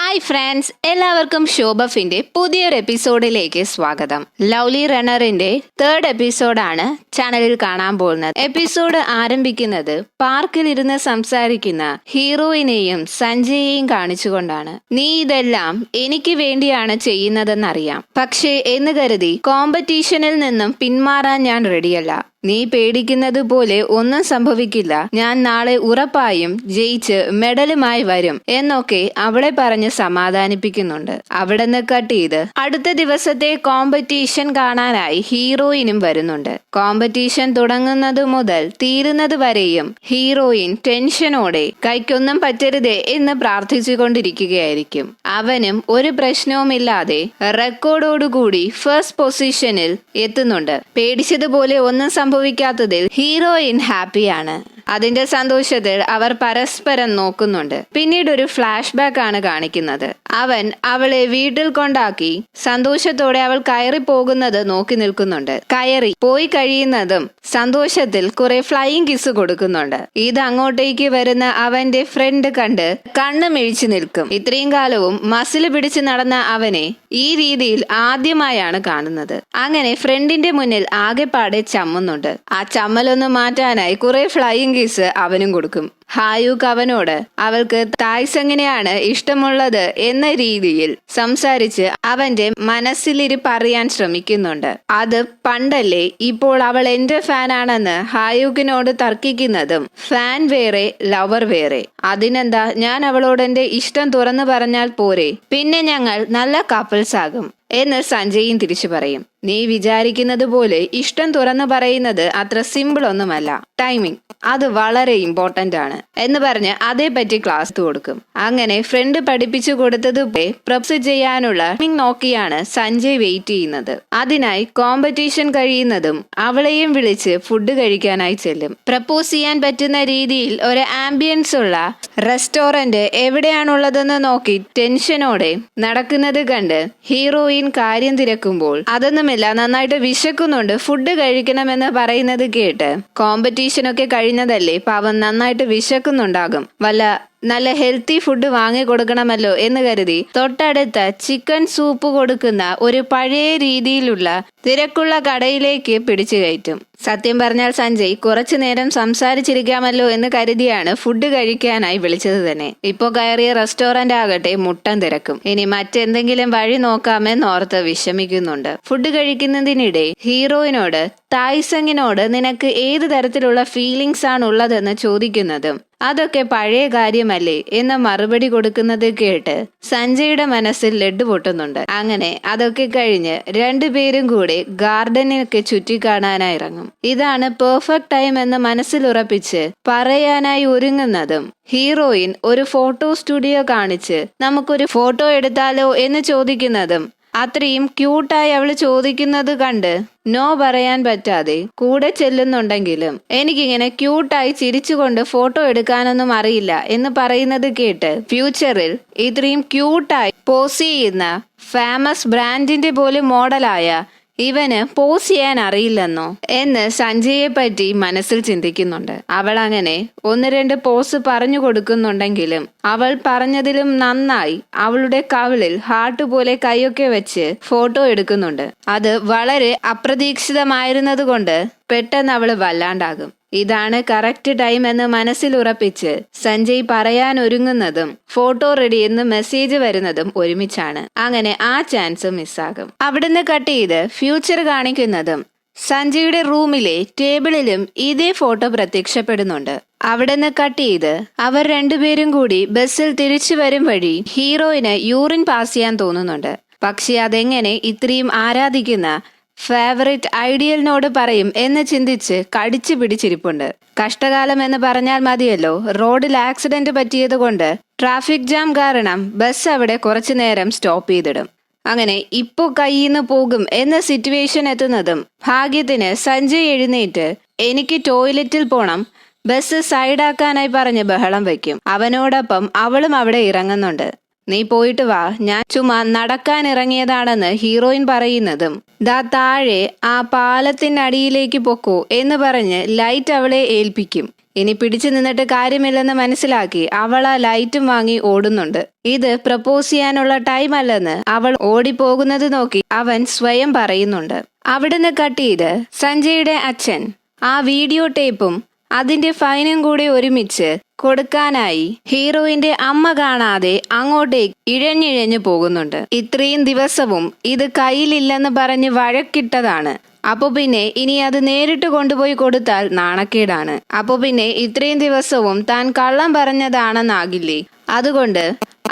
Hi friends, എല്ലാവർക്കും ഷോബഫിന്റെ പുതിയൊരു എപ്പിസോഡിലേക്ക് സ്വാഗതം. ലവ്ലി റണ്ണറിന്റെ 3rd എപ്പിസോഡാണ് ചാനലിൽ കാണാൻ പോകുന്നത്. എപ്പിസോഡ് ആരംഭിക്കുന്നത് പാർക്കിൽ ഇരുന്ന് സംസാരിക്കുന്ന ഹീറോയിനെയും സഞ്ജയെയും കാണിച്ചുകൊണ്ടാണ്. നീ ഇതെല്ലാം എനിക്ക് വേണ്ടിയാണ് ചെയ്യുന്നതെന്നറിയാം, പക്ഷേ എന്ന് കരുതി കോമ്പറ്റീഷനിൽ നിന്നും പിന്മാറാൻ ഞാൻ റെഡിയല്ല. നീ പേടിക്കുന്നത് പോലെ ഒന്നും സംഭവിക്കില്ല. ഞാൻ നാളെ ഉറപ്പായും ജയിച്ച് മെഡലുമായി വരും എന്നൊക്കെ അവളെ പറഞ്ഞ് സമാധാനിപ്പിക്കുന്നുണ്ട്. അവിടെ നിന്ന് കട്ട് ചെയ്ത് അടുത്ത ദിവസത്തെ കോമ്പറ്റീഷൻ കാണാനായി ഹീറോയിനും വരുന്നുണ്ട്. കോമ്പറ്റീഷൻ തുടങ്ങുന്നത് മുതൽ തീരുന്നത് വരെയും ഹീറോയിൻ ടെൻഷനോടെ കൈക്കൊന്നും പറ്റരുതേ എന്ന് പ്രാർത്ഥിച്ചുകൊണ്ടിരിക്കുകയായിരിക്കും. അവനും ഒരു പ്രശ്നവുമില്ലാതെ റെക്കോർഡോടുകൂടി ഫസ്റ്റ് പൊസിഷനിൽ എത്തുന്നുണ്ട്. പേടിച്ചതുപോലെ ഒന്നും സംഭവിക്കാത്തതിൽ ഹീറോയിൻ ഹാപ്പിയാണ്. അതിന്റെ സന്തോഷത്തിൽ അവർ പരസ്പരം നോക്കുന്നുണ്ട്. പിന്നീട് ഒരു ഫ്ലാഷ് ബാക്ക് ആണ് കാണിക്കുന്നത്. അവൻ അവളെ വീട്ടിൽ കൊണ്ടാക്കി സന്തോഷത്തോടെ അവൾ കയറി പോകുന്നത് നോക്കി നിൽക്കുന്നുണ്ട്. കയറി പോയി കഴിയുന്നതും സന്തോഷത്തിൽ കുറെ ഫ്ലൈയിങ് കിസ് കൊടുക്കുന്നുണ്ട്. ഇത് അങ്ങോട്ടേക്ക് വരുന്ന അവന്റെ ഫ്രണ്ട് കണ്ട് കണ്ണ് മിഴിച്ചു നിൽക്കും. ഇത്രയും കാലവും മസിൽ പിടിച്ച് നടന്ന അവനെ ഈ രീതിയിൽ ആദ്യമായാണ് കാണുന്നത്. അങ്ങനെ ഫ്രണ്ടിന്റെ മുന്നിൽ ആകെപ്പാടെ ചമ്മുന്നുണ്ട്. ആ ചമ്മലൊന്ന് മാറ്റാനായി കുറെ ഫ്ലൈയിങ് കിസ് അവനും കൊടുക്കും. ഹായുക്ക് അവനോട് അവൾക്ക് തായ്സ് എങ്ങനെയാണ് ഇഷ്ടമുള്ളത് എന്ന രീതിയിൽ സംസാരിച്ച് അവന്റെ മനസ്സിലിരിപ്പ് അറിയാൻ ശ്രമിക്കുന്നുണ്ട്. അത് പണ്ടല്ലേ, ഇപ്പോൾ അവൾ എന്റെ ഫാനാണെന്ന് ഹായുക്കിനോട് തർക്കിക്കുന്നതും ഫാൻ വേറെ ലവർ വേറെ. അതിനെന്താ, ഞാൻ അവളോട് എന്റെ ഇഷ്ടം തുറന്നു പറഞ്ഞാൽ പോരെ, പിന്നെ ഞങ്ങൾ നല്ല കപ്പിൾസ് ആകും എന്ന് സഞ്ജയും തിരിച്ചു പറയും. നീ വിചാരിക്കുന്നത് പോലെ ഇഷ്ടം തുറന്നു പറയുന്നത് അത്ര സിമ്പിൾ ഒന്നുമല്ല. ടൈമിംഗ് അത് വളരെ ഇമ്പോർട്ടന്റ് ആണ് എന്ന് പറഞ്ഞ് അതേപറ്റി ക്ലാസ് കൊടുക്കും. അങ്ങനെ ഫ്രണ്ട് പഠിപ്പിച്ചു കൊടുത്തതുപോലെ പ്രപ്പോസ് ചെയ്യാനുള്ള ടൈമിംഗ് നോക്കിയാണ് സഞ്ജയ് വെയിറ്റ് ചെയ്യുന്നത്. അതിനായി കോമ്പറ്റീഷൻ കഴിയുന്നതും അവളെയും വിളിച്ച് ഫുഡ് കഴിക്കാനായി ചെല്ലും. പ്രപ്പോസ് ചെയ്യാൻ പറ്റുന്ന രീതിയിൽ ഒരു ആംബിയൻസ് ഉള്ള റെസ്റ്റോറന്റ് എവിടെയാണുള്ളതെന്ന് നോക്കി ടെൻഷനോടെ നടക്കുന്നത് കണ്ട് ഹീറോയിൻ കാര്യം തിരക്കുമ്പോൾ അതൊന്നുമില്ല, നന്നായിട്ട് വിശക്കുന്നുണ്ട്, ഫുഡ് കഴിക്കണമെന്ന് പറയുന്നത് കേട്ട് കോമ്പറ്റീഷനൊക്കെ കഴിഞ്ഞതല്ലേ, പാവം നന്നായിട്ട് വിശക്കുന്നുണ്ടാകും, വല്ല നല്ല ഹെൽത്തി ഫുഡ് വാങ്ങി കൊടുക്കണമല്ലോ എന്ന് കരുതി തൊട്ടടുത്ത ചിക്കൻ സൂപ്പ് കൊടുക്കുന്ന ഒരു പഴയ രീതിയിലുള്ള തിരക്കുള്ള കടയിലേക്ക് പിടിച്ചു കയറ്റും. സത്യം പറഞ്ഞാൽ സഞ്ജയ് കുറച്ചു നേരം സംസാരിച്ചിരിക്കാമല്ലോ എന്ന് കരുതിയാണ് ഫുഡ് കഴിക്കാനായി വിളിച്ചത് തന്നെ. ഇപ്പോ കയറിയ റെസ്റ്റോറന്റ് ആകട്ടെ മുട്ടൻ തിരക്കും. ഇനി മറ്റെന്തെങ്കിലും വഴി നോക്കാമെന്നോർത്ത് വിഷമിക്കുന്നുണ്ട്. ഫുഡ് കഴിക്കുന്നതിനിടെ ഹീറോയിനോട് തായ്സങ്ങിനോട് നിനക്ക് ഏത് തരത്തിലുള്ള ഫീലിങ്സ് ആണ് ഉള്ളതെന്ന് ചോദിക്കുന്നതും അതൊക്കെ പഴയ കാര്യമല്ലേ എന്ന മറുപടി കൊടുക്കുന്നത് കേട്ട് സഞ്ജയുടെ മനസ്സിൽ ലഡ്ഡു പൊട്ടുന്നുണ്ട്. അങ്ങനെ അതൊക്കെ കഴിഞ്ഞ് രണ്ടുപേരും കൂടെ ഗാർഡനൊക്കെ ചുറ്റിക്കാണാനായി ഇറങ്ങും. ഇതാണ് പെർഫെക്റ്റ് ടൈം എന്ന് മനസ്സിൽ ഉറപ്പിച്ച് പറയാനായി ഒരുങ്ങുന്നതും ഹീറോയിൻ ഒരു ഫോട്ടോ സ്റ്റുഡിയോ കാണിച്ച് നമുക്കൊരു ഫോട്ടോ എടുത്താലോ എന്ന് ചോദിക്കുന്നതും അത്രയും ക്യൂട്ടായി അവള് ചോദിക്കുന്നത് കണ്ട് നോ പറയാൻ പറ്റാതെ കൂടെ ചെല്ലുന്നുണ്ടെങ്കിലും എനിക്കിങ്ങനെ ക്യൂട്ടായി ചിരിച്ചുകൊണ്ട് ഫോട്ടോ എടുക്കാനൊന്നും അറിയില്ല എന്ന് പറയുന്നത് കേട്ട് ഫ്യൂച്ചറിൽ ഇത്രയും ക്യൂട്ടായി പോസ് ചെയ്യുന്ന ഫേമസ് ബ്രാൻഡിന്റെ പോലും മോഡലായ ഇവന് പോസ് ചെയ്യാൻ അറിയില്ലെന്നോ എന്ന് സഞ്ജയെ പറ്റി മനസ്സിൽ ചിന്തിക്കുന്നുണ്ട്. അവൾ അങ്ങനെ 1-2 പോസ് പറഞ്ഞു കൊടുക്കുന്നുണ്ടെങ്കിലും അവൾ പറഞ്ഞതിലും നന്നായി അവളുടെ കവിളിൽ ഹാർട്ട് പോലെ കൈയൊക്കെ വെച്ച് ഫോട്ടോ എടുക്കുന്നുണ്ട്. അത് വളരെ അപ്രതീക്ഷിതമായിരുന്നത് കൊണ്ട് പെട്ടെന്ന് അവള് വല്ലാണ്ടാകും. ഇതാണ് കറക്റ്റ് ടൈം എന്ന് മനസ്സിൽ ഉറപ്പിച്ച് സഞ്ജയ് പറയാൻ ഒരുങ്ങുന്നതും ഫോട്ടോ റെഡി എന്ന് മെസ്സേജ് വരുന്നതും ഒരുമിച്ചാണ്. അങ്ങനെ ആ ചാൻസ് മിസ്സാകും. അവിടുന്ന് കട്ട് ചെയ്ത് ഫ്യൂച്ചർ കാണിക്കുന്നതും സഞ്ജയുടെ റൂമിലെ ടേബിളിലും ഇതേ ഫോട്ടോ പ്രത്യക്ഷപ്പെടുന്നുണ്ട്. അവിടുന്ന് കട്ട് ചെയ്ത് അവർ രണ്ടുപേരും കൂടി ബസ്സിൽ തിരിച്ചു വരും വഴി ഹീറോയിന് യൂറിൻ പാസ് ചെയ്യാൻ തോന്നുന്നുണ്ട്. പക്ഷെ അതെങ്ങനെ ഇത്രയും ആരാധിക്കുന്ന ഫേവറേറ്റ് ഐഡിയലിനോട് പറയും എന്ന് ചിന്തിച്ച് കടിച്ചു പിടിച്ചിരിപ്പുണ്ട്. കഷ്ടകാലം എന്ന് പറഞ്ഞാൽ മതിയല്ലോ. റോഡിൽ ആക്സിഡന്റ് പറ്റിയത് കൊണ്ട് ട്രാഫിക് ജാം കാരണം ബസ് അവിടെ കുറച്ചു നേരം സ്റ്റോപ്പ് ചെയ്തിടും. അങ്ങനെ ഇപ്പോ കയ്യിന്ന് പോകും എന്ന സിറ്റുവേഷൻ എത്തുന്നതും ഭാഗ്യത്തിന് സഞ്ജയ് എഴുന്നേറ്റ് എനിക്ക് ടോയ്ലറ്റിൽ പോണം, ബസ് സൈഡാക്കാനായി പറഞ്ഞ് ബഹളം വയ്ക്കും. അവനോടൊപ്പം അവളും അവിടെ ഇറങ്ങുന്നുണ്ട്. നീ പോയിട്ട് വാ, ഞാൻ ചുമ്മാ നടക്കാൻ ഇറങ്ങിയതാണെന്ന് ഹീറോയിൻ പറയുന്നതും ദാ താഴെ ആ പാലത്തിനടിയിലേക്ക് പൊക്കോ എന്ന് പറഞ്ഞ് ലൈറ്റ് അവളെ ഏൽപ്പിക്കും. ഇനി പിടിച്ചു നിന്നിട്ട് കാര്യമില്ലെന്ന് മനസ്സിലാക്കി അവൾ ആ ലൈറ്റും വാങ്ങി ഓടുന്നുണ്ട്. ഇത് പ്രപ്പോസ് ചെയ്യാനുള്ള ടൈം അല്ലെന്ന് അവൾ ഓടിപ്പോകുന്നത് നോക്കി അവൻ സ്വയം പറയുന്നുണ്ട്. അവിടുന്ന് കട്ട് ചെയ്ത് സഞ്ജയുടെ അച്ഛൻ ആ വീഡിയോ ടേപ്പും അതിന്റെ ഫൈനും കൂടി ഒരുമിച്ച് കൊടുക്കാനായി ഹീറോയിന്റെ അമ്മ കാണാതെ അങ്ങോട്ടേക്ക് ഇഴഞ്ഞിഴഞ്ഞു പോകുന്നുണ്ട്. ഇത്രയും ദിവസവും ഇത് കയ്യിലില്ലെന്ന് പറഞ്ഞ് വഴക്കിട്ടതാണ്. അപ്പൊ പിന്നെ ഇനി അത് നേരിട്ട് കൊണ്ടുപോയി കൊടുത്താൽ നാണക്കേടാണ്. അപ്പൊ പിന്നെ ഇത്രയും ദിവസവും താൻ കള്ളം പറഞ്ഞതാണെന്നാകില്ലേ? അതുകൊണ്ട്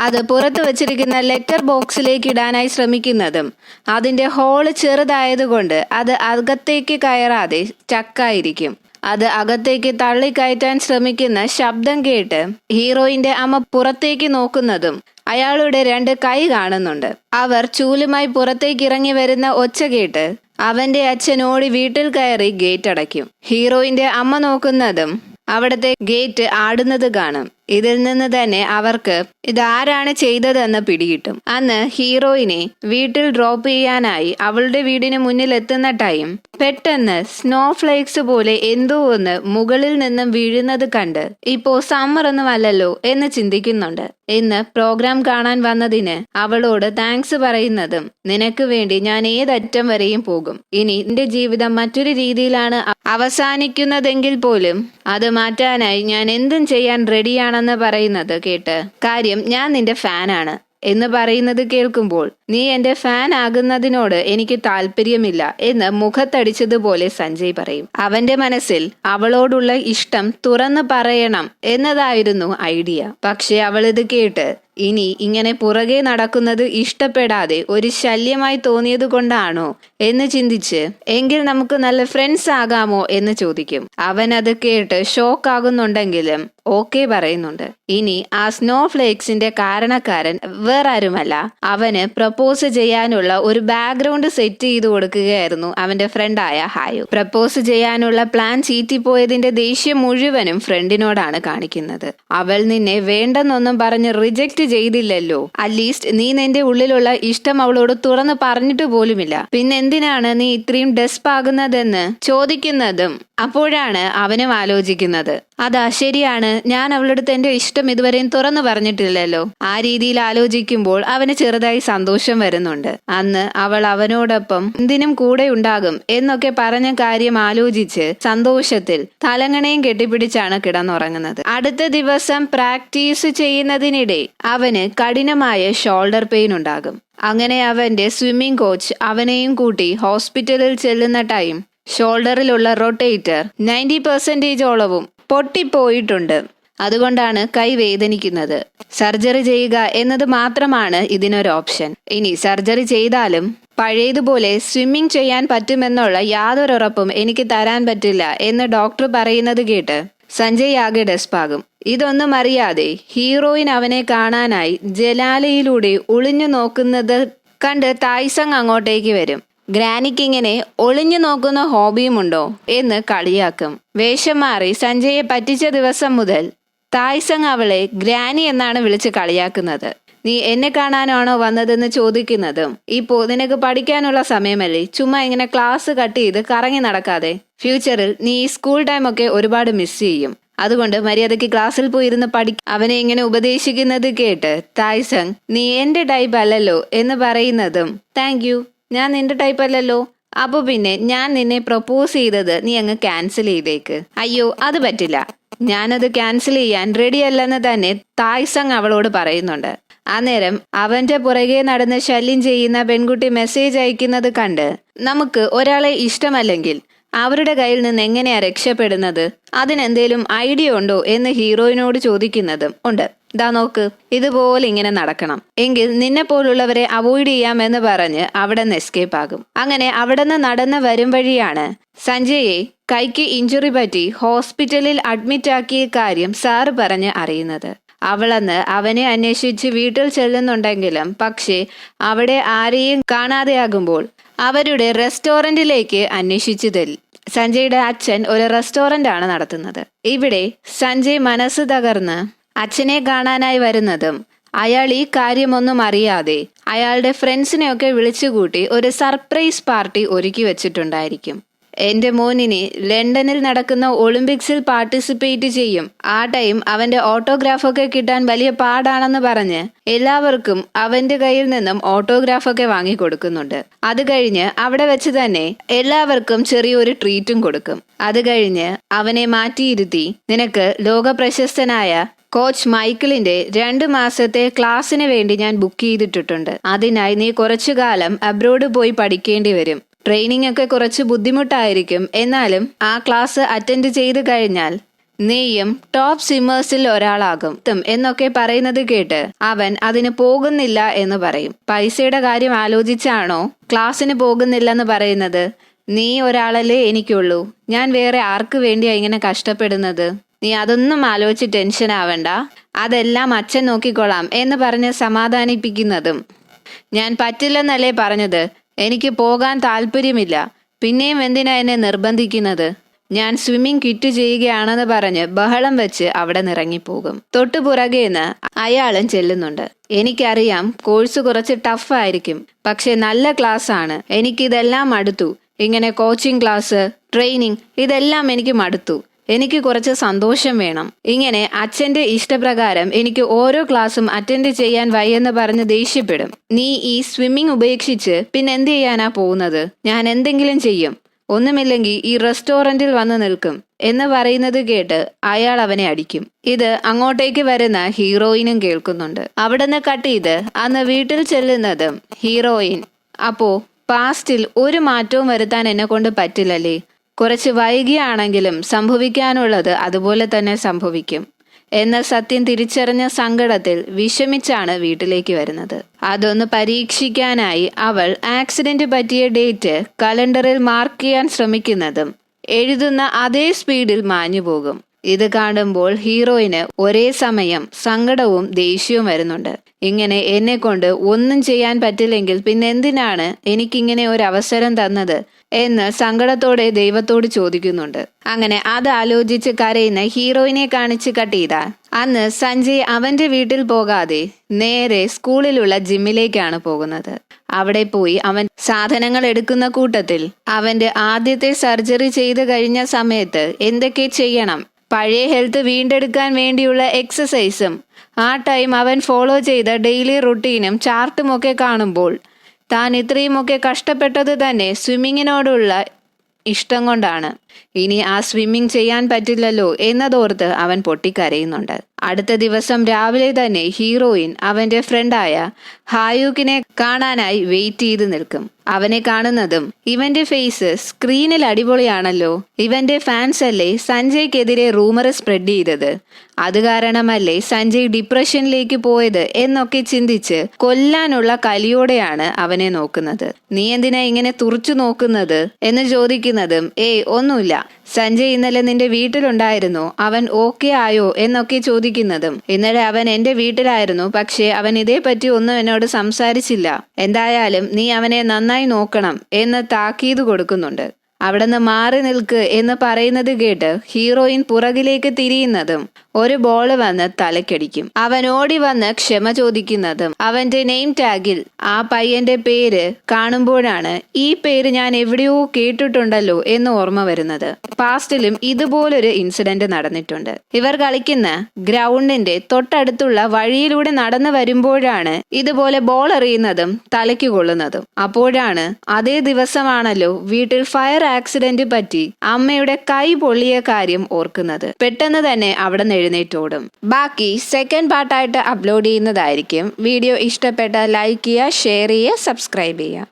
അത് പുറത്തു വച്ചിരിക്കുന്ന ലെറ്റർ ബോക്സിലേക്ക് ഇടാനായി ശ്രമിക്കുന്നതും അതിന്റെ ഹോള് ചെറുതായതുകൊണ്ട് അത് അകത്തേക്ക് കയറാതെ സ്റ്റക്കായിരിക്കും. അത് അകത്തേക്ക് തള്ളിക്കയറ്റാൻ ശ്രമിക്കുന്ന ശബ്ദം കേട്ട് ഹീറോയിന്റെ അമ്മ പുറത്തേക്ക് നോക്കുന്നതും അയാളുടെ 2 കൈ കാണുന്നുണ്ട്. അവർ ചൂലുമായി പുറത്തേക്ക് ഇറങ്ങി വരുന്ന ഒച്ച കേട്ട് അവന്റെ അച്ഛൻ ഓടി വീട്ടിൽ കയറി ഗേറ്റ് അടയ്ക്കും. ഹീറോയിന്റെ അമ്മ നോക്കുന്നതും അവിടത്തെ ഗേറ്റ് ആടുന്നത് കാണും. ഇതിൽ നിന്ന് തന്നെ അവർക്ക് ഇതാരാണ് ചെയ്തതെന്ന് പിടികിട്ടും. അന്ന് ഹീറോയിനെ വീട്ടിൽ ഡ്രോപ്പ് ചെയ്യാനായി അവളുടെ വീടിന് മുന്നിൽ എത്തുന്ന ടൈം പെട്ടെന്ന് സ്നോ ഫ്ലേക്സ് പോലെ എന്തോ ഒന്ന് മുകളിൽ നിന്നും വീഴുന്നത് കണ്ട് ഇപ്പോ സമ്മർ ഒന്നും അല്ലല്ലോ എന്ന് ചിന്തിക്കുന്നുണ്ട്. ഇന്ന് പ്രോഗ്രാം കാണാൻ വന്നതിന് അവളോട് താങ്ക്സ് പറയുന്നതും നിനക്ക് വേണ്ടി ഞാൻ ഏതറ്റം വരെയും പോകും. ഇനി നിന്റെ ജീവിതം മറ്റൊരു രീതിയിലാണ് അവസാനിക്കുന്നതെങ്കിൽ പോലും അത് മാറ്റാനായി ഞാൻ എന്തും ചെയ്യാൻ റെഡിയാണെന്ന് പറയുന്നത് കേട്ട് കാര്യം ഞാൻ നിന്റെ ഫാനാണ് എന്ന് പറയുന്നത് കേൾക്കുമ്പോൾ നീ എന്റെ ഫാൻ ആകുന്നതിനോട് എനിക്ക് താല്പര്യമില്ല എന്ന് മുഖത്തടിച്ചതുപോലെ സഞ്ജയ് പറയും. അവന്റെ മനസ്സിൽ അവളോടുള്ള ഇഷ്ടം തുറന്നു പറയണം എന്നതായിരുന്നു ഐഡിയ. പക്ഷെ അവൾ ഇത് കേട്ട് ഇനി ഇങ്ങനെ പുറകെ നടക്കുന്നത് ഇഷ്ടപ്പെടാതെ ഒരു ശല്യമായി തോന്നിയത് കൊണ്ടാണോ എന്ന് ചിന്തിച്ച് എങ്കിൽ നമുക്ക് നല്ല ഫ്രണ്ട്സ് ആകാമോ എന്ന് ചോദിക്കും. അവൻ അത് കേട്ട് ഷോക്ക് ആകുന്നുണ്ടെങ്കിലും ഓക്കെ പറയുന്നുണ്ട്. ഇനി ആ സ്നോ ഫ്ലേക്സിന്റെ കാരണക്കാരൻ വേറെ ആരുമല്ല, അവന് പ്രപ്പോസ് ചെയ്യാനുള്ള ഒരു ബാക്ക്ഗ്രൗണ്ട് സെറ്റ് ചെയ്ത് കൊടുക്കുകയായിരുന്നു അവന്റെ ഫ്രണ്ടായ ഹായു. പ്രപ്പോസ് ചെയ്യാനുള്ള പ്ലാൻ ചീറ്റിപ്പോയതിന്റെ ദേഷ്യം മുഴുവനും ഫ്രണ്ടിനോടാണ് കാണിക്കുന്നത്. അവൾ നിന്നെ വേണ്ടെന്നൊന്നും പറഞ്ഞ് റിജക്റ്റ് ചെയ്തില്ലല്ലോ, അറ്റ്ലീസ്റ്റ് നീ നിന്റെ ഉള്ളിലുള്ള ഇഷ്ടം അവളോട് തുറന്ന് പറഞ്ഞിട്ട് പോലുമില്ല, പിന്നെന്തിനാണ് നീ ഇത്രയും ഡെസ്പാകുന്നതെന്ന് ചോദിക്കുന്നതും അപ്പോഴാണ് അവനും ആലോചിക്കുന്നത്. അതാ ശരിയാണ്, ഞാൻ അവളടുത്ത് എന്റെ ഇഷ്ടം ഇതുവരെയും തുറന്നു പറഞ്ഞിട്ടില്ലല്ലോ. ആ രീതിയിൽ ആലോചിക്കുമ്പോൾ അവന് ചെറുതായി സന്തോഷം വരുന്നുണ്ട്. അന്ന് അവൾ അവനോടൊപ്പം എന്തിനും കൂടെ ഉണ്ടാകും എന്നൊക്കെ പറഞ്ഞ കാര്യം ആലോചിച്ച് സന്തോഷത്തിൽ തലങ്ങണയും കെട്ടിപ്പിടിച്ചാണ് കിടന്നുറങ്ങുന്നത്. അടുത്ത ദിവസം പ്രാക്ടീസ് ചെയ്യുന്നതിനിടെ അവന് കഠിനമായ ഷോൾഡർ പെയിൻ ഉണ്ടാകും. അങ്ങനെ അവന്റെ സ്വിമ്മിംഗ് കോച്ച് അവനെയും കൂട്ടി ഹോസ്പിറ്റലിൽ ചെല്ലുന്ന ടൈം ഷോൾഡറിലുള്ള റൊട്ടേറ്റർ 90% പൊട്ടിപ്പോയിട്ടുണ്ട്. അതുകൊണ്ടാണ് കൈ വേദനിക്കുന്നത്. സർജറി ചെയ്യുക എന്നത് മാത്രമാണ് ഇതിനൊരു ഓപ്ഷൻ. ഇനി സർജറി ചെയ്താലും പഴയതുപോലെ സ്വിമ്മിംഗ് ചെയ്യാൻ പറ്റുമെന്നുള്ള യാതൊരു ഉറപ്പും എനിക്ക് തരാൻ പറ്റില്ല എന്ന് ഡോക്ടർ പറയുന്നത് കേട്ട് സഞ്ജയ് ആകെ ഡെസ്പാകും. ഇതൊന്നും അറിയാതെ ഹീറോയിൻ അവനെ കാണാനായി ജനാലയിലൂടെ ഒളിഞ്ഞു നോക്കുന്നത് കണ്ട് തായ്സങ് അങ്ങോട്ടേക്ക് വരും. ഗ്രാനിക്ക് ഇങ്ങനെ ഒളിഞ്ഞു നോക്കുന്ന ഹോബിയുമുണ്ടോ എന്ന് കളിയാക്കും. വേഷം മാറി സഞ്ജയെ പറ്റിച്ച ദിവസം മുതൽ തായ്സങ് അവളെ ഗ്രാനി എന്നാണ് വിളിച്ച് കളിയാക്കുന്നത്. നീ എന്നെ കാണാനാണോ വന്നതെന്ന് ചോദിക്കുന്നതും ഇപ്പോ നിനക്ക് പഠിക്കാനുള്ള സമയമല്ലേ, ചുമ്മാ ഇങ്ങനെ ക്ലാസ് കട്ട് ചെയ്ത് കറങ്ങി നടക്കാതെ. ഫ്യൂച്ചറിൽ നീ ഈ സ്കൂൾ ടൈം ഒക്കെ ഒരുപാട് മിസ് ചെയ്യും. അതുകൊണ്ട് മര്യാദയ്ക്ക് ക്ലാസ്സിൽ പോയിരുന്ന് അവനെ ഇങ്ങനെ ഉപദേശിക്കുന്നത് കേട്ട് തായ്സങ് നീ എന്റെ ടൈപ്പ് അല്ലല്ലോ എന്ന് പറയുന്നതും താങ്ക് യു, ഞാൻ നിന്റെ ടൈപ്പ് അല്ലല്ലോ, അപ്പൊ പിന്നെ ഞാൻ നിന്നെ പ്രപ്പോസ് ചെയ്തത് നീ അങ്ങ് ക്യാൻസൽ ചെയ്തേക്ക്. അയ്യോ അത് പറ്റില്ല, ഞാനത് ക്യാൻസൽ ചെയ്യാൻ റെഡി അല്ലെന്ന് തന്നെ തായ്സങ് അവളോട് പറയുന്നുണ്ട്. അന്നേരം അവന്റെ പുറകെ നടന്ന് ശല്യം ചെയ്യുന്ന പെൺകുട്ടി മെസ്സേജ് അയക്കുന്നത് കണ്ട് നമുക്ക് ഒരാളെ ഇഷ്ടമല്ലെങ്കിൽ അവരുടെ കയ്യിൽ നിന്ന് എങ്ങനെയാ രക്ഷപ്പെടുന്നത്, അതിനെന്തേലും ഐഡിയ ഉണ്ടോ എന്ന് ഹീറോയിനോട് ചോദിക്കുന്നതും ഉണ്ട്. ദാ നോക്ക്, ഇതുപോലെ ഇങ്ങനെ നടക്കണം എങ്കിൽ നിന്നെ പോലുള്ളവരെ അവോയ്ഡ് ചെയ്യാമെന്ന് പറഞ്ഞ് അവിടെ നിന്ന് എസ്കേപ്പ് ആകും. അങ്ങനെ അവിടെ നിന്ന് നടന്ന് വരും വഴിയാണ് സഞ്ജയെ കൈക്ക് ഇഞ്ചുറി പറ്റി ഹോസ്പിറ്റലിൽ അഡ്മിറ്റ് ആക്കിയ കാര്യം സാറ് പറഞ്ഞ് അറിയുന്നത്. അവളന്ന് അവനെ അന്വേഷിച്ച് വീട്ടിൽ ചെല്ലുന്നുണ്ടെങ്കിലും പക്ഷേ അവിടെ ആരെയും കാണാതെയാകുമ്പോൾ അവരുടെ റെസ്റ്റോറന്റിലേക്ക് അന്വേഷിച്ചു തരും. സഞ്ജയുടെ അച്ഛൻ ഒരു റെസ്റ്റോറന്റ് ആണ് നടത്തുന്നത്. ഇവിടെ സഞ്ജയ് മനസ്സ് തകർന്ന് അച്ഛനെ കാണാനായി വരുന്നതും അയാൾ ഈ കാര്യമൊന്നും അറിയാതെ അയാളുടെ ഫ്രണ്ട്സിനെയൊക്കെ വിളിച്ചുകൂട്ടി ഒരു സർപ്രൈസ് പാർട്ടി ഒരുക്കി വെച്ചിട്ടുണ്ടായിരിക്കും. എൻ്റെ മോനിനി ലണ്ടനിൽ നടക്കുന്ന ഒളിമ്പിക്സിൽ പാർട്ടിസിപ്പേറ്റ് ചെയ്യും. ആ ടൈം അവൻ്റെ ഓട്ടോഗ്രാഫൊക്കെ കിട്ടാൻ വലിയ പാടാണെന്ന് പറഞ്ഞ് എല്ലാവർക്കും അവൻ്റെ കയ്യിൽ നിന്നും ഓട്ടോഗ്രാഫൊക്കെ വാങ്ങിക്കൊടുക്കുന്നുണ്ട്. അത് കഴിഞ്ഞ് അവിടെ വെച്ച് തന്നെ എല്ലാവർക്കും ചെറിയൊരു ട്രീറ്റും കൊടുക്കും. അത് കഴിഞ്ഞ് അവനെ മാറ്റിയിരുത്തി, നിനക്ക് ലോക പ്രശസ്തനായ കോച്ച് മൈക്കിളിന്റെ 2 മാസത്തെ ക്ലാസ്സിന് വേണ്ടി ഞാൻ ബുക്ക് ചെയ്തിട്ടിട്ടുണ്ട്. അതിനായി നീ കുറച്ചു കാലം അബ്രോഡ് പോയി പഠിക്കേണ്ടി വരും. ട്രെയിനിങ് ഒക്കെ കുറച്ച് ബുദ്ധിമുട്ടായിരിക്കും. എന്നാലും ആ ക്ലാസ് അറ്റൻഡ് ചെയ്ത് കഴിഞ്ഞാൽ നീയും ടോപ്പ് സ്വിമ്മേഴ്സിൽ ഒരാളാകും എന്നൊക്കെ പറയുന്നത് കേട്ട് അവൻ അതിന് പോകുന്നില്ല എന്ന് പറയും. പൈസയുടെ കാര്യം ആലോചിച്ചാണോ ക്ലാസ്സിന് പോകുന്നില്ലെന്ന് പറയുന്നത്? നീ ഒരാളല്ലേ എനിക്കുള്ളൂ, ഞാൻ വേറെ ആർക്ക് വേണ്ടിയാ ഇങ്ങനെ കഷ്ടപ്പെടുന്നത്? നീ അതൊന്നും ആലോചിച്ച് ടെൻഷൻ ആവണ്ട, അതെല്ലാം അച്ഛൻ നോക്കിക്കൊള്ളാം എന്ന് പറഞ്ഞ് സമാധാനിപ്പിക്കുന്നതും. ഞാൻ പറ്റില്ലെന്നല്ലേ പറഞ്ഞത്, എനിക്ക് പോകാൻ താല്പര്യമില്ല, പിന്നെയും എന്തിനാ എന്നെ നിർബന്ധിക്കുന്നത്? ഞാൻ സ്വിമ്മിങ് കിറ്റ് ചെയ്യുകയാണെന്ന് പറഞ്ഞ് ബഹളം വെച്ച് അവിടെ നിറങ്ങിപ്പോകും. തൊട്ടുപുറകേന്ന് അയാളും ചെല്ലുന്നുണ്ട്. എനിക്കറിയാം കോഴ്സ് കുറച്ച് ടഫായിരിക്കും, പക്ഷെ നല്ല ക്ലാസ് ആണ്. എനിക്കിതെല്ലാം മടുത്തു. ഇങ്ങനെ കോച്ചിങ് ക്ലാസ്, ട്രെയിനിങ്, ഇതെല്ലാം എനിക്ക് മടുത്തു. എനിക്ക് കുറച്ച് സന്തോഷം വേണം. ഇങ്ങനെ അച്ഛന്റെ ഇഷ്ടപ്രകാരം എനിക്ക് ഓരോ ക്ലാസ്സും അറ്റൻഡ് ചെയ്യാൻ വയ്യെന്ന് പറഞ്ഞ് ദേഷ്യപ്പെടും. നീ ഈ സ്വിമ്മിങ് ഉപേക്ഷിച്ച് പിന്നെ എന്ത് ചെയ്യാനാ പോകുന്നത്? ഞാൻ എന്തെങ്കിലും ചെയ്യും, ഒന്നുമില്ലെങ്കിൽ ഈ റെസ്റ്റോറന്റിൽ വന്ന് നിൽക്കും എന്ന് പറയുന്നത് കേട്ട് അയാൾ അവനെ അടിക്കും. ഇത് അങ്ങോട്ടേക്ക് വരുന്ന ഹീറോയിനും കേൾക്കുന്നുണ്ട്. അവിടുന്ന് കട്ട് ചെയ്ത് അന്ന് വീട്ടിൽ ചെല്ലുന്നതും ഹീറോയിൻ, അപ്പോ പാസ്റ്റിൽ ഒരു മാറ്റവും വരുത്താൻ എന്നെ കൊണ്ട് പറ്റില്ലല്ലേ? കുറച്ച് വൈകിയാണെങ്കിലും സംഭവിക്കാനുള്ളത് അതുപോലെ തന്നെ സംഭവിക്കും എന്ന സത്യം തിരിച്ചറിഞ്ഞ സങ്കടത്തിൽ വിഷമിച്ചാണ് വീട്ടിലേക്ക് വരുന്നത്. അതൊന്ന് പരീക്ഷിക്കാനായി അവൾ ആക്സിഡന്റ് പറ്റിയ ഡേറ്റ് കലണ്ടറിൽ മാർക്ക് ചെയ്യാൻ ശ്രമിക്കുന്നതും എഴുതുന്ന അതേ സ്പീഡിൽ മാഞ്ഞു പോകും. ഇത് കാണുമ്പോൾ ഹീറോയിന് ഒരേ സമയം സങ്കടവും ദേഷ്യവും വരുന്നുണ്ട്. ഇങ്ങനെ എന്നെ കൊണ്ട് ഒന്നും ചെയ്യാൻ പറ്റില്ലെങ്കിൽ പിന്നെ എന്തിനാണ് എനിക്കിങ്ങനെ ഒരു അവസരം തന്നത് എന്ന് സങ്കടത്തോടെ ദൈവത്തോട് ചോദിക്കുന്നുണ്ട്. അങ്ങനെ അത് ആലോചിച്ച് കരയുന്ന ഹീറോയിനെ കാണിച്ച് കട്ട് ചെയ്താൽ അന്ന് സഞ്ജയ് അവന്റെ വീട്ടിൽ പോകാതെ നേരെ സ്കൂളിലുള്ള ജിമ്മിലേക്കാണ് പോകുന്നത്. അവിടെ പോയി അവൻ സാധനങ്ങൾ എടുക്കുന്ന കൂട്ടത്തിൽ അവന്റെ ആദ്യത്തെ സർജറി ചെയ്ത് കഴിഞ്ഞ സമയത്ത് എന്തൊക്കെ ചെയ്യണം, പഴയ ഹെൽത്ത് വീണ്ടെടുക്കാൻ വേണ്ടിയുള്ള എക്സസൈസും ആ ടൈം അവൻ ഫോളോ ചെയ്ത ഡെയിലി റുട്ടീനും ചാർട്ടും ഒക്കെ കാണുമ്പോൾ താൻ ഇത്രയുമൊക്കെ കഷ്ടപ്പെട്ടത് തന്നെ സ്വിമ്മിങ്ങിനോടുള്ള ഇഷ്ടം കൊണ്ടാണ്. ഇനി ആ സ്വിമ്മിങ് ചെയ്യാൻ പറ്റില്ലല്ലോ എന്നതോർത്ത് അവൻ പൊട്ടിക്കരയുന്നുണ്ട്. അടുത്ത ദിവസം രാവിലെ തന്നെ ഹീറോയിൻ അവന്റെ ഫ്രണ്ടായ ഹായൂക്കിനെ കാണാനായി വെയിറ്റ് ചെയ്ത് നിൽക്കും. അവനെ കാണുന്നതും ഇവന്റെ ഫേസ് സ്ക്രീനിൽ അടിപൊളിയാണല്ലോ, ഇവന്റെ ഫാൻസ് അല്ലേ സഞ്ജയ്ക്കെതിരെ റൂമർ സ്പ്രെഡ് ചെയ്തത്, അത് കാരണമല്ലേ സഞ്ജയ് ഡിപ്രഷനിലേക്ക് പോയത് എന്നൊക്കെ ചിന്തിച്ച് കൊല്ലാനുള്ള കലിയോടെയാണ് അവനെ നോക്കുന്നത്. നീ എന്തിനാ ഇങ്ങനെ തുറച്ചു നോക്കുന്നത് എന്ന് ചോദിക്കുന്നതും ഒന്നുമില്ല, സഞ്ജയ് ഇന്നലെ നിന്റെ വീട്ടിലുണ്ടായിരുന്നു, അവൻ ഓക്കെ ആയോ എന്നൊക്കെ ചോദിക്കുന്നതും ഇന്നലെ അവൻ എന്റെ വീട്ടിലായിരുന്നു, പക്ഷേ അവൻ ഇതേപ്പറ്റി ഒന്നും എന്നോട് സംസാരിച്ചില്ല, എന്തായാലും നീ അവനെ നന്നായി നോക്കണം എന്ന് താക്കീത് കൊടുക്കുന്നുണ്ട്. അവിടുന്ന് മാറി നിൽക്ക് എന്ന് പറയുന്നത് കേട്ട് ഹീറോയിൻ പുറകിലേക്ക് തിരിയുന്നതും ഒരു ബോൾ വന്ന് തലക്കടിക്കും. അവൻ ഓടി വന്ന് ക്ഷമ ചോദിക്കുന്നതും അവന്റെ നെയിം ടാഗിൽ ആ പയ്യന്റെ പേര് കാണുമ്പോഴാണ് ഈ പേര് ഞാൻ എവിടെയോ കേട്ടിട്ടുണ്ടല്ലോ എന്ന് ഓർമ്മ വരുന്നത്. പാസ്റ്റിലും ഇതുപോലൊരു ഇൻസിഡന്റ് നടന്നിട്ടുണ്ട്. ഇവർ കളിക്കുന്ന ഗ്രൗണ്ടിന്റെ തൊട്ടടുത്തുള്ള വഴിയിലൂടെ നടന്നു വരുമ്പോഴാണ് ഇതുപോലെ ബോൾ എറിയുന്നതും തലയ്ക്ക് കൊള്ളുന്നതും. അപ്പോഴാണ് അതേ ദിവസമാണല്ലോ വീട്ടിൽ ഫയർ ആക്സിഡന്റ് പറ്റി അമ്മയുടെ കൈ പൊള്ളിയ കാര്യം ഓർക്കുന്നത്. പെട്ടെന്ന് തന്നെ അവിടെ നിന്ന് എഴുന്നേറ്റോടും. ബാക്കി സെക്കൻഡ് പാർട്ടായിട്ട് അപ്ലോഡ് ചെയ്യുന്നതായിരിക്കും. വീഡിയോ ഇഷ്ടപ്പെട്ട ലൈക്ക് ചെയ്യുക, ഷെയർ ചെയ്യുക, സബ്സ്ക്രൈബ് ചെയ്യുക.